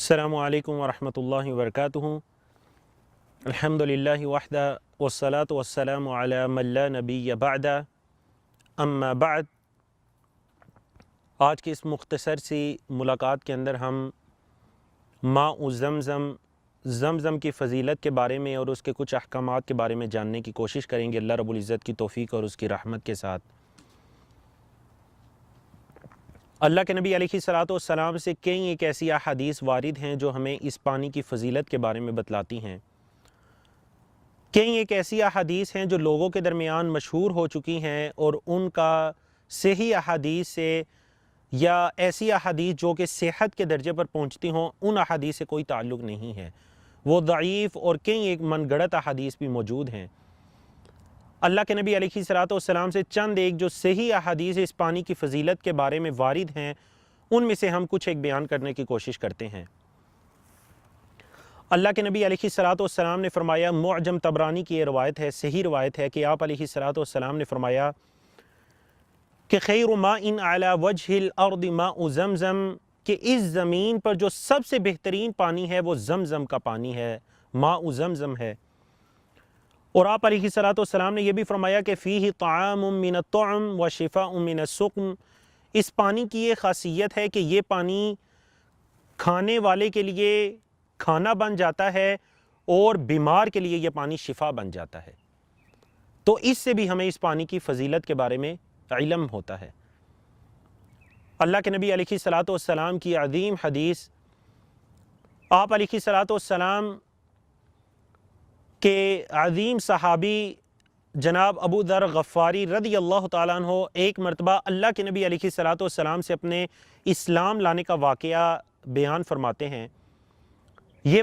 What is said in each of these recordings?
السلام علیکم ورحمۃ اللہ وبرکاتہ۔ الحمدللہ وحدہ والصلاة والسلام علی من لا نبی بعد، اما بعد۔ آج کی اس مختصر سی ملاقات کے اندر ہم ماء زمزم کی فضیلت کے بارے میں اور اس کے کچھ احکامات کے بارے میں جاننے کی کوشش کریں گے، اللہ رب العزت کی توفیق اور اس کی رحمت کے ساتھ۔ اللہ کے نبی علیہ الصلوۃ والسلام سے کئی ایک ایسی احادیث وارد ہیں جو ہمیں اس پانی کی فضیلت کے بارے میں بتلاتی ہیں۔ کئی ایک ایسی احادیث ہیں جو لوگوں کے درمیان مشہور ہو چکی ہیں اور ان کا صحیح احادیث سے یا ایسی احادیث جو کہ صحت کے درجے پر پہنچتی ہوں ان احادیث سے کوئی تعلق نہیں ہے، وہ ضعیف اور کئی ایک من گڑت احادیث بھی موجود ہیں۔ اللہ کے نبی علیہ الصلوۃ والسلام سے چند ایک جو صحیح احادیث اس پانی کی فضیلت کے بارے میں وارد ہیں ان میں سے ہم کچھ ایک بیان کرنے کی کوشش کرتے ہیں۔ اللہ کے نبی علیہ الصلوۃ والسلام نے فرمایا، معجم طبرانی کی یہ روایت ہے، صحیح روایت ہے کہ آپ علیہ الصلوۃ والسلام نے فرمایا کہ خیر ماء علی وجہ الارض ماء زمزم، کہ اس زمین پر جو سب سے بہترین پانی ہے وہ زمزم کا پانی ہے، ماء زمزم ہے۔ اور آپ علیہ الصلوۃ والسلام نے یہ بھی فرمایا کہ فیہ طعام من الطعم و شفاء من السقم، اس پانی کی یہ خاصیت ہے کہ یہ پانی کھانے والے کے لیے کھانا بن جاتا ہے اور بیمار کے لیے یہ پانی شفا بن جاتا ہے۔ تو اس سے بھی ہمیں اس پانی کی فضیلت کے بارے میں علم ہوتا ہے۔ اللہ کے نبی علیہ الصلوۃ والسلام کی عظیم حدیث، آپ علیہ الصلوۃ والسلام کہ عظیم صحابی جناب ابو ذر غفاری رضی اللہ تعالیٰ عنہ ایک مرتبہ اللہ کے نبی علیہ الصلوۃ والسلام سے اپنے اسلام لانے کا واقعہ بیان فرماتے ہیں۔ یہ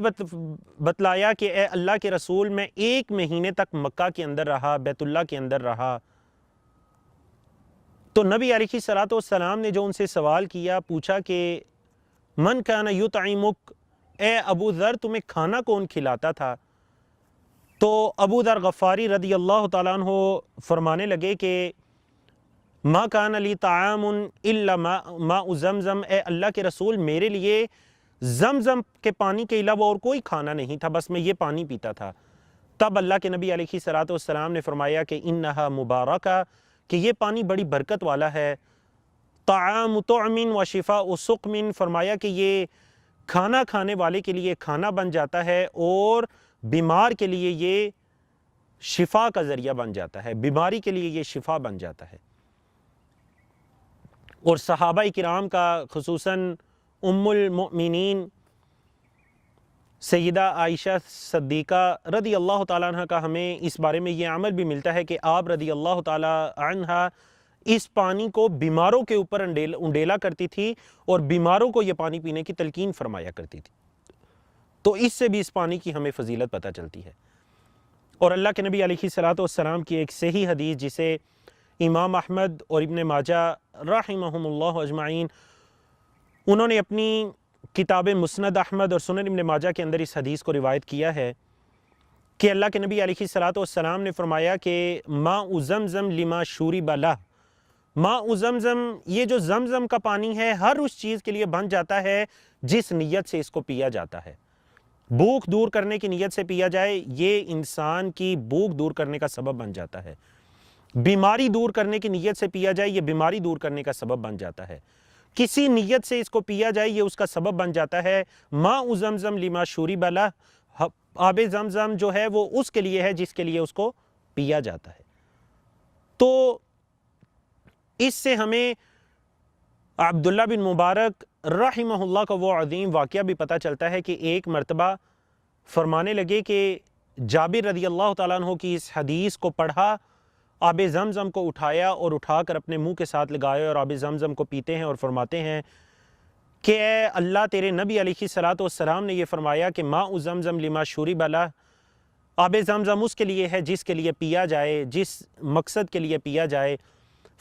بتلایا کہ اے اللہ کے رسول، میں 1 مہینے تک مکہ کے اندر رہا، بیت اللہ کے اندر رہا۔ تو نبی علیہ الصلوۃ والسلام نے جو ان سے سوال کیا، پوچھا کہ من کان یطعمک، اے ابو ذر تمہیں کھانا کون کھلاتا تھا؟ تو ابو ذر غفاری رضی اللہ تعالیٰ عنہ فرمانے لگے کہ ما کان لی طعام الا ماء زمزم، اے اللہ کے رسول میرے لیے زمزم کے پانی کے علاوہ اور کوئی کھانا نہیں تھا، بس میں یہ پانی پیتا تھا۔ تب اللہ کے نبی علیہ الصلوۃ والسلام نے فرمایا کہ انہا مبارکہ، کہ یہ پانی بڑی برکت والا ہے، طعام طعم و شفاء سقم، فرمایا کہ یہ کھانا کھانے والے کے لیے کھانا بن جاتا ہے اور بیمار کے لیے یہ شفا کا ذریعہ بن جاتا ہے، بیماری کے لیے یہ شفا بن جاتا ہے۔ اور صحابہ کرام کا خصوصاً ام المؤمنین سیدہ عائشہ صدیقہ رضی اللہ تعالیٰ عنہ کا ہمیں اس بارے میں یہ عمل بھی ملتا ہے کہ آپ رضی اللہ تعالیٰ عنہ اس پانی کو بیماروں کے اوپر انڈیلا کرتی تھی اور بیماروں کو یہ پانی پینے کی تلقین فرمایا کرتی تھی۔ تو اس سے بھی اس پانی کی ہمیں فضیلت پتہ چلتی ہے۔ اور اللہ کے نبی علیہ الصلوۃ والسلام کی ایک صحیح حدیث جسے امام احمد اور ابن ماجہ رحمہم اللہ اجمعین انہوں نے اپنی کتاب مسند احمد اور سنن ابن ماجہ کے اندر اس حدیث کو روایت کیا ہے کہ اللہ کے نبی علیہ الصلوۃ والسلام نے فرمایا کہ ماء زمزم لما شرب لہ، ماء زمزم، یہ جو زمزم کا پانی ہے ہر اس چیز کے لیے بن جاتا ہے جس نیت سے اس کو پیا جاتا ہے۔ بھوک دور کرنے کی نیت سے پیا جائے یہ انسان کی بھوک دور کرنے کا سبب بن جاتا ہے، بیماری دور کرنے کی نیت سے پیا جائے یہ بیماری دور کرنے کا سبب بن جاتا ہے، کسی نیت سے اس کو پیا جائے یہ اس کا سبب بن جاتا ہے۔ ماء زمزم لما شرب لہ، آب زمزم جو ہے وہ اس کے لیے ہے جس کے لیے اس کو پیا جاتا ہے۔ تو اس سے ہمیں عبداللہ بن مبارک رحمہ اللہ کا وہ عظیم واقعہ بھی پتہ چلتا ہے کہ ایک مرتبہ فرمانے لگے کہ جابر رضی اللہ تعالیٰ عنہ کی اس حدیث کو پڑھا، آب زمزم کو اٹھایا اور اٹھا کر اپنے منہ کے ساتھ لگائے اور آب زمزم کو پیتے ہیں اور فرماتے ہیں کہ اے اللہ تیرے نبی علیہ الصلوۃ والسلام نے یہ فرمایا کہ ماء زمزم لما شرب لہ، آب زمزم اس کے لیے ہے جس کے لیے پیا جائے، جس مقصد کے لیے پیا جائے۔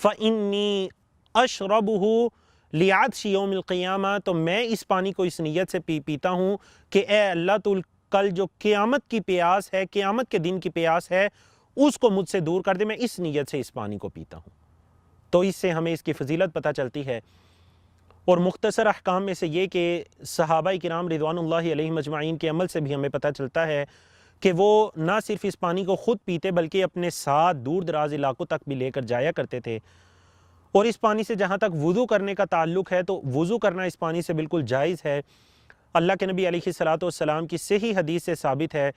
فإنی اشربہ لعطش یوم القیامہ، تو میں اس پانی کو اس نیت سے پیتا ہوں کہ اے اللہ تو کل جو قیامت کی پیاس ہے، قیامت کے دن کی پیاس ہے، اس کو مجھ سے دور کر دے، میں اس نیت سے اس پانی کو پیتا ہوں۔ تو اس سے ہمیں اس کی فضیلت پتہ چلتی ہے۔ اور مختصر احکام میں سے یہ کہ صحابہ کرام رضوان اللہ علیہم اجمعین کے عمل سے بھی ہمیں پتہ چلتا ہے کہ وہ نہ صرف اس پانی کو خود پیتے بلکہ اپنے ساتھ دور دراز علاقوں تک بھی لے کر جایا کرتے تھے۔ اور اس پانی سے جہاں تک وضو کرنے کا تعلق ہے تو وضو کرنا اس پانی سے بالکل جائز ہے۔ اللہ کے نبی علیہ الصلوۃ والسلام کی صحیح حدیث سے ثابت ہے،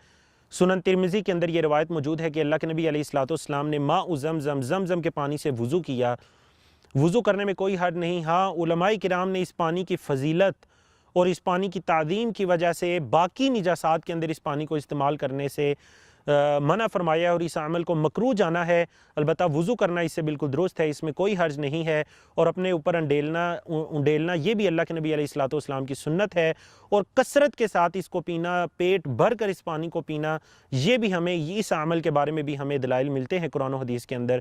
سنن ترمذی کے اندر یہ روایت موجود ہے کہ اللہ کے نبی علیہ الصلوۃ والسلام نے ماء زمزم زمزم کے پانی سے وضو کیا۔ وضو کرنے میں کوئی حرج نہیں۔ ہاں علماء کرام نے اس پانی کی فضیلت اور اس پانی کی تعظیم کی وجہ سے باقی نجاسات کے اندر اس پانی کو استعمال کرنے سے منع فرمایا اور اس عمل کو مکروہ جانا ہے۔ البتہ وضو کرنا اس سے بالکل درست ہے، اس میں کوئی حرج نہیں ہے، اور اپنے اوپر انڈیلنا یہ بھی اللہ کے نبی علیہ الصلوۃ والسلام کی سنت ہے، اور کثرت کے ساتھ اس کو پینا، پیٹ بھر کر اس پانی کو پینا، یہ بھی ہمیں اس عمل کے بارے میں بھی ہمیں دلائل ملتے ہیں قرآن و حدیث کے اندر۔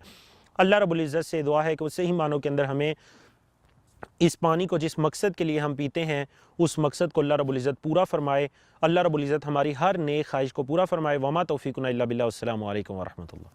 اللہ رب العزت سے دعا ہے کہ وہ صحیح معنوں کے اندر ہمیں اس پانی کو جس مقصد کے لیے ہم پیتے ہیں اس مقصد کو اللہ رب العزت پورا فرمائے۔ اللہ رب العزت ہماری ہر نیک خواہش کو پورا فرمائے۔ وما توفیقنا الا باللہ۔ السلام علیکم ورحمۃ اللہ۔